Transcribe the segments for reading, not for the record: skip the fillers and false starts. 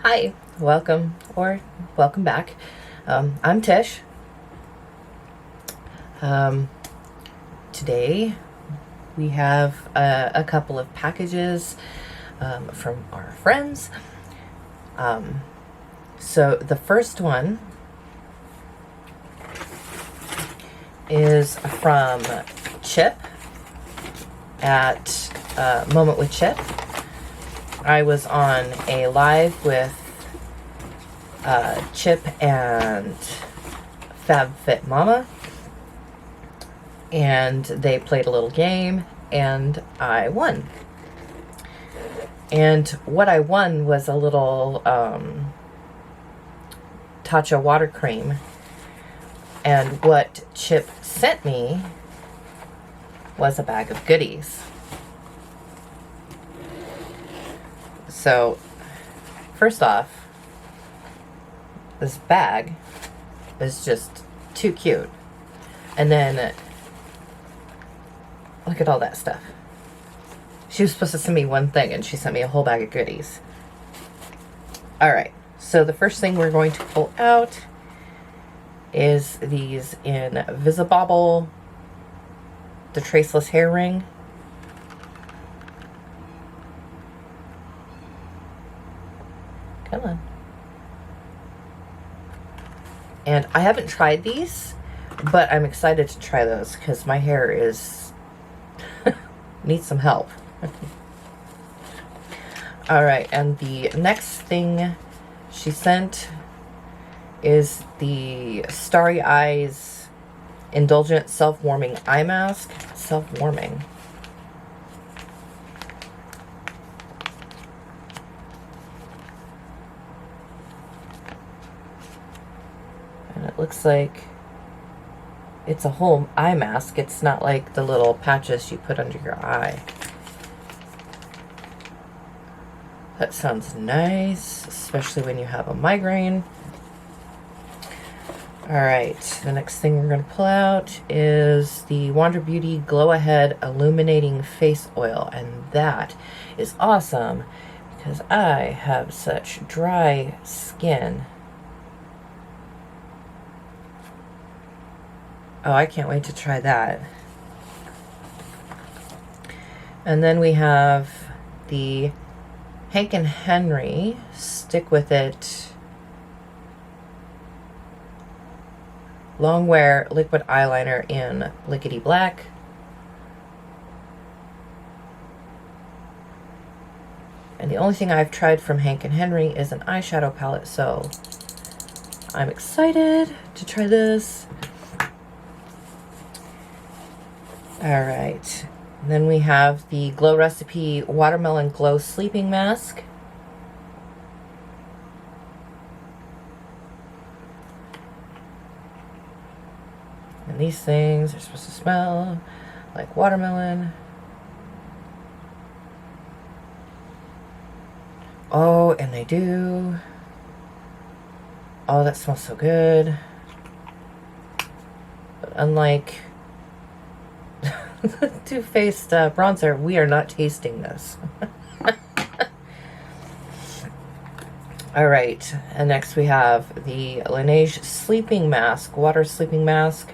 Hi, welcome or welcome back. I'm Tish. Today we have a couple of packages from our friends. So the first one is from Chip at Moment with Chip. I was on a live with Chip and FabFit Mama, and they played a little game, and I won. And what I won was a little Tatcha water cream, and what Chip sent me was a bag of goodies. So, first off, this bag is just too cute. And then, look at all that stuff. She was supposed to send me one thing, and she sent me a whole bag of goodies. Alright, so the first thing we're going to pull out is these in Visibobble, the Traceless Hair Ring. Come on. And I haven't tried these, but I'm excited to try those because my hair is needs some help. Alright, and the next thing she sent is the Starry Eyes Indulgent Self-Warming Eye Mask. Self-warming. And it looks like it's a whole eye mask. It's not like the little patches you put under your eye. That sounds nice, especially when you have a migraine. Alright, the next thing we're going to pull out is the Wander Beauty Glow Ahead Illuminating Face Oil. And that is awesome because I have such dry skin. Oh, I can't wait to try that. And then we have the Hank and Henry Stick With It Long Wear Liquid Eyeliner in Lickety Black. And the only thing I've tried from Hank and Henry is an eyeshadow palette, so I'm excited to try this. Alright, then we have the Glow Recipe Watermelon Glow Sleeping Mask. And these things are supposed to smell like watermelon. Oh, and they do. Oh, that smells so good. But unlike the Too Faced bronzer, we are not tasting this. Alright, and next we have the Laneige Sleeping Mask, Water Sleeping Mask.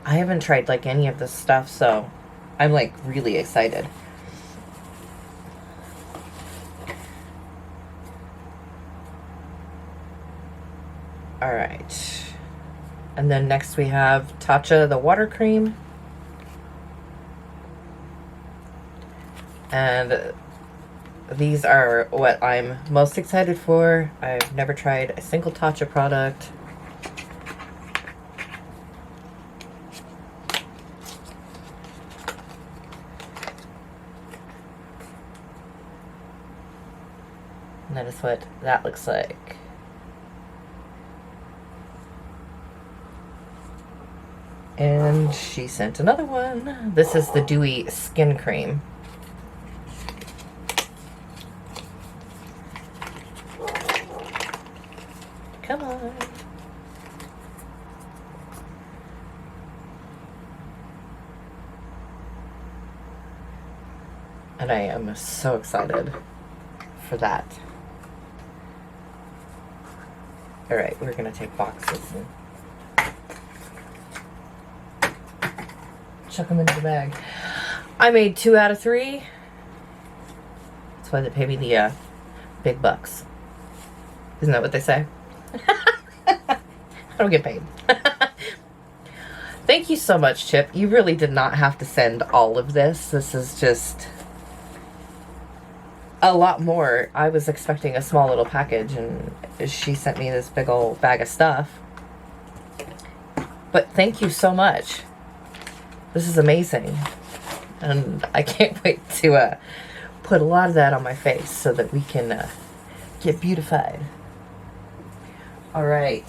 I haven't tried like any of this stuff, so I'm like really excited. Alright. And then next we have Tatcha the Water Cream. And these are what I'm most excited for. I've never tried a single Tatcha product. And that is what that looks like. And she sent another one. This is the Dewy Skin Cream. Come on. And I am so excited for that. All right, we're gonna take boxes and chuck them into the bag. I made 2 out of 3. That's why they pay me the big bucks. Isn't that what they say? I don't get paid. Thank you so much, Chip. You really did not have to send all of this. This is just a lot more. I was expecting a small little package, and she sent me this big old bag of stuff. But thank you so much. This is amazing. And I can't wait to put a lot of that on my face so that we can get beautified. All right.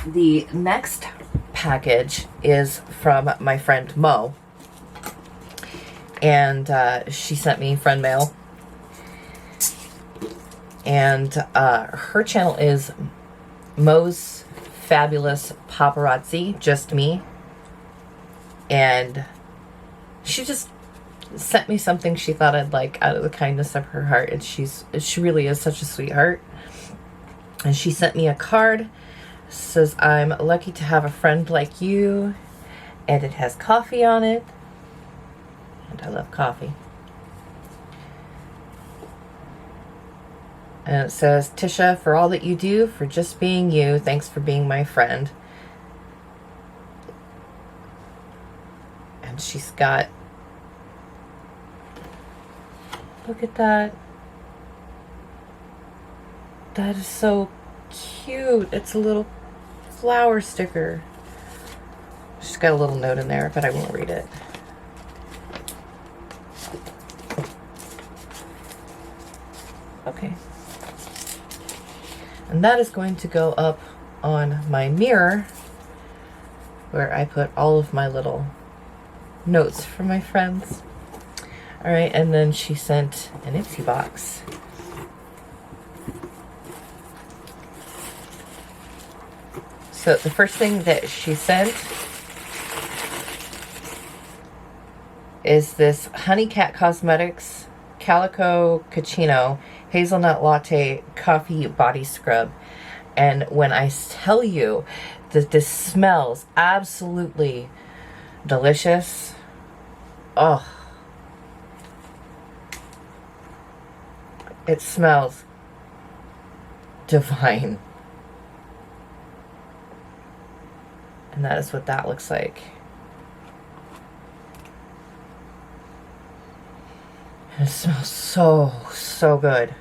The next package is from my friend Mo. And she sent me FriendMail. And her channel is Mo's Fabulous Paparazzi, just me. And she just sent me something she thought I'd like out of the kindness of her heart. And she really is such a sweetheart. And she sent me a card. Says, I'm lucky to have a friend like you. And it has coffee on it. And I love coffee. And it says, Tisha, for all that you do, for just being you, thanks for being my friend. And she's got, look at that. That is so cute. It's a little flower sticker. She's got a little note in there, but I won't read it. Okay. And that is going to go up on my mirror where I put all of my little notes from my friends. All right, and then she sent an Ipsy box. So the first thing that she sent is this Honey Cat Cosmetics Calico Cappuccino Hazelnut Latte Coffee Body Scrub. And when I tell you that this smells absolutely delicious, oh, it smells divine. And that is what that looks like. And it smells so, so good.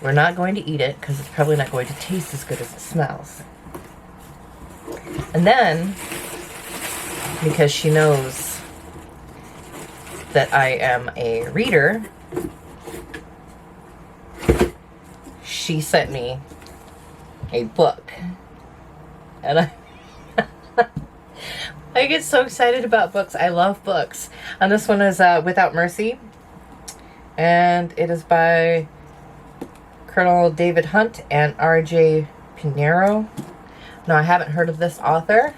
We're not going to eat it because it's probably not going to taste as good as it smells. And then, because she knows that I am a reader, she sent me a book. And I get so excited about books. I love books. And this one is Without Mercy. And it is by Colonel David Hunt and R.J. Pinero. Now, I haven't heard of this author,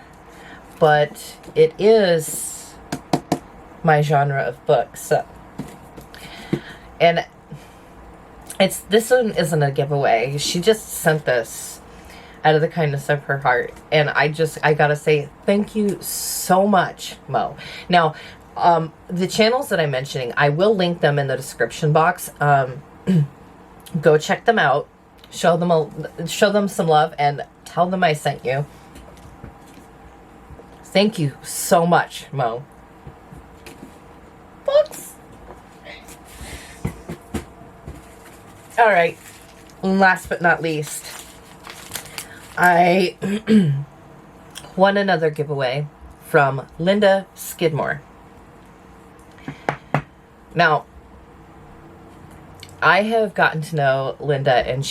but it is my genre of books. So, and this one isn't a giveaway. She just sent this out of the kindness of her heart. And I gotta say, thank you so much, Mo. Now, the channels that I'm mentioning, I will link them in the description box. Go check them out. Show them some love and tell them I sent you. Thank you so much, Mo. Books. All right. And last but not least, I won another giveaway from Linda Skidmore. Now, I have gotten to know Linda, and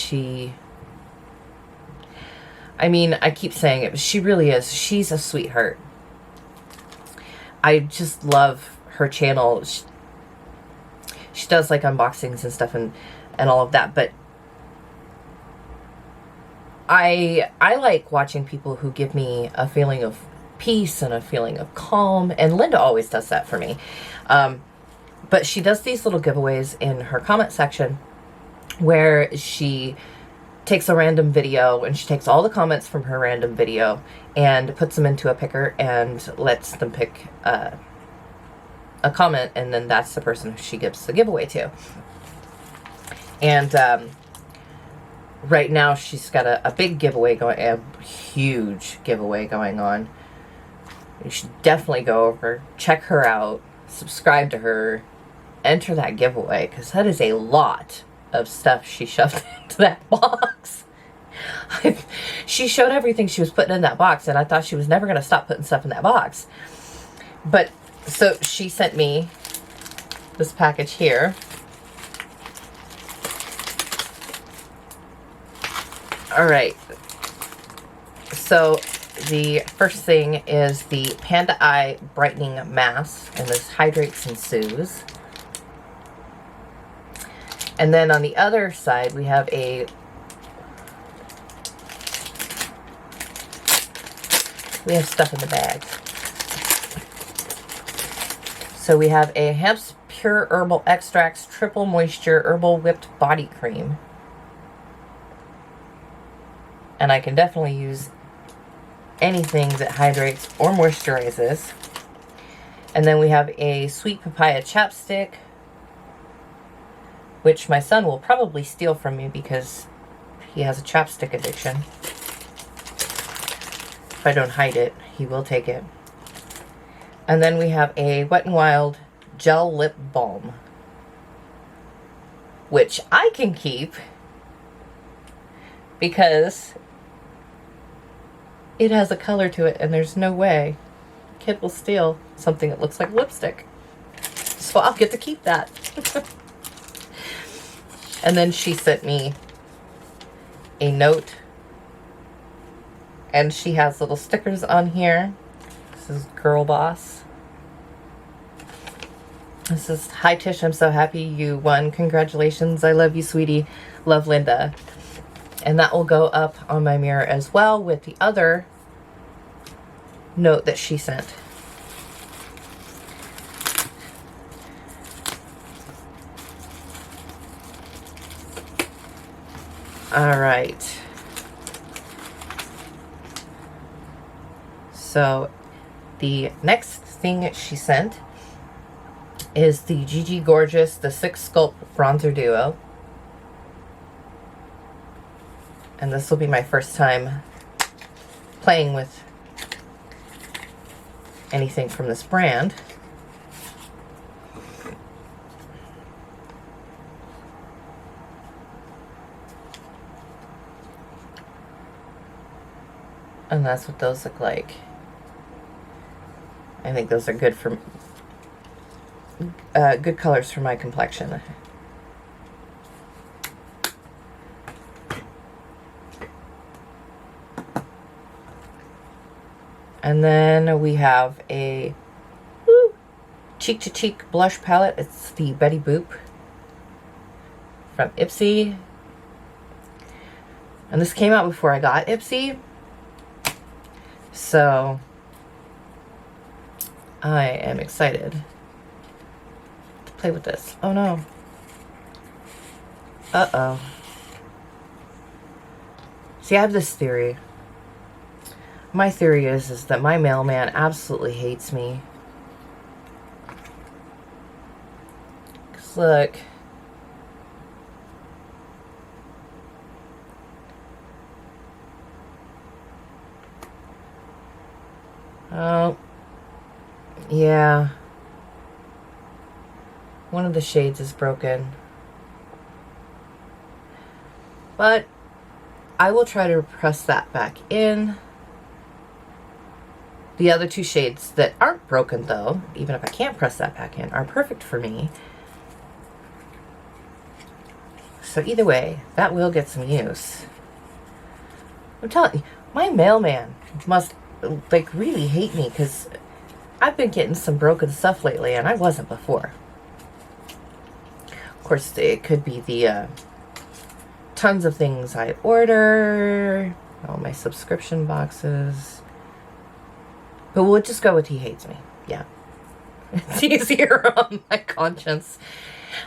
I keep saying it, but she really is. She's a sweetheart. I just love her channel. she does like unboxings and stuff and all of that, but I like watching people who give me a feeling of peace and a feeling of calm, and Linda always does that for me. But she does these little giveaways in her comment section where she takes a random video and she takes all the comments from her random video and puts them into a picker and lets them pick a comment, and then that's the person who she gives the giveaway to. And right now she's got a big giveaway going, a huge giveaway going on. You should definitely go over, check her out, subscribe to her, enter that giveaway, because that is a lot of stuff she shoved into that box. She showed everything she was putting in that box, and I thought she was never going to stop putting stuff in that box. But, so she sent me this package here. Alright, so the first thing is the Panda Eye Brightening Mask, and this hydrates and soothes. And then on the other side, we have we have stuff in the bag. So we have a Hemp's Pure Herbal Extracts Triple Moisture Herbal Whipped Body Cream. And I can definitely use anything that hydrates or moisturizes. And then we have a Sweet Papaya Chapstick, which my son will probably steal from me because he has a chapstick addiction. If I don't hide it, he will take it. And then we have a Wet n Wild Gel Lip Balm, which I can keep because it has a color to it, and there's no way a kid will steal something that looks like lipstick. So I'll get to keep that. And then she sent me a note, and she has little stickers on here. This is Girl Boss. This is, "Hi Tish, I'm so happy you won. Congratulations. I love you, sweetie. Love, Linda." And that will go up on my mirror as well with the other note that she sent. All right. So the next thing she sent is the Gigi Gorgeous, the 6 Sculpt Bronzer Duo. And this will be my first time playing with anything from this brand. And that's what those look like. I think those are good for good colors for my complexion. And then we have a Cheek to Cheek blush palette. It's the Betty Boop from Ipsy. And this came out before I got Ipsy. So I am excited to play with this. Oh no. Uh-oh. See, I have this theory. My theory is that my mailman absolutely hates me. 'Cause look. Oh. Yeah. One of the shades is broken. But I will try to press that back in. The other 2 shades that aren't broken, though, even if I can't press that back in, are perfect for me. So either way, that will get some use. I'm telling you, my mailman must, like, really hate me, because I've been getting some broken stuff lately, and I wasn't before. course, it could be the tons of things I order, all my subscription boxes. But we'll just go with he hates me. Yeah. It's easier on my conscience.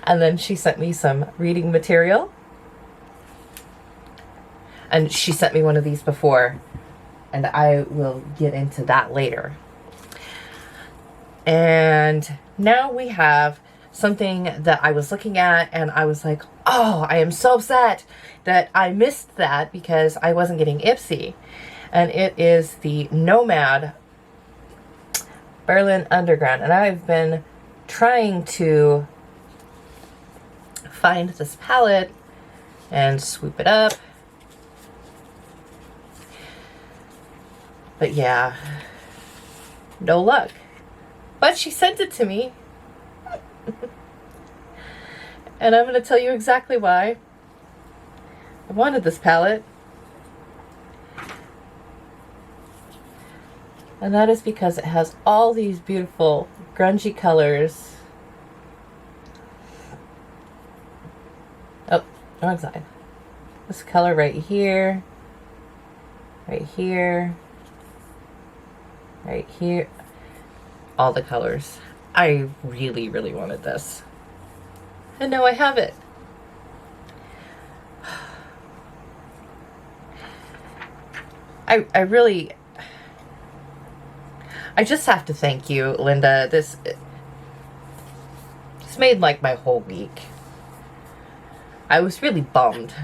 And then she sent me some reading material. And she sent me one of these before. And I will get into that later. And now we have something that I was looking at and I was like, oh, I am so upset that I missed that because I wasn't getting Ipsy. And it is the Nomad Berlin Underground. And I've been trying to find this palette and swoop it up. But yeah, no luck. But she sent it to me. And I'm going to tell you exactly why I wanted this palette. And that is because it has all these beautiful grungy colors. Oh, wrong side. This color right here. Right here. Right here. All the colors. I really, really wanted this. And now I have it. I just have to thank you, Linda. This made like my whole week. I was really bummed.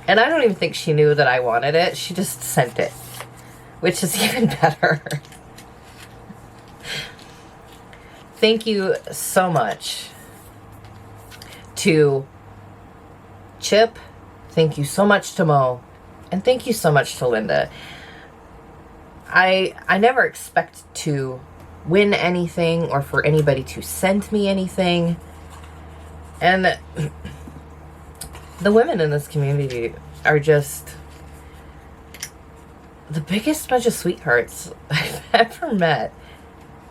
And I don't even think she knew that I wanted it. She just sent it, which is even better. Thank you so much to Chip. Thank you so much to Mo. And thank you so much to Linda. I never expect to win anything or for anybody to send me anything. And the women in this community are just the biggest bunch of sweethearts I've ever met.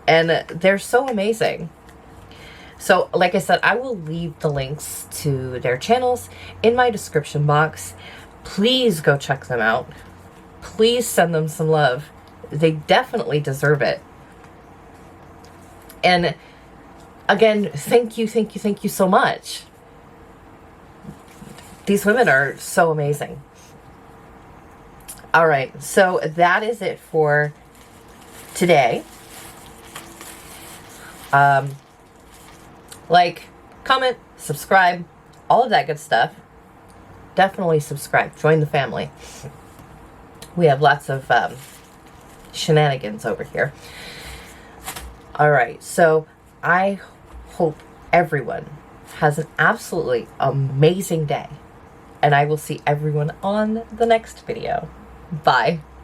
And they're so amazing. So, like I said, I will leave the links to their channels in my description box. Please go check them out. Please send them some love. They definitely deserve it. And again, thank you so much. These women are so amazing. All right, so that is it for today. Like, comment, subscribe, all of that good stuff. Definitely subscribe. Join the family. We have lots of shenanigans over here. All right, so I hope everyone has an absolutely amazing day. And I will see everyone on the next video. Bye.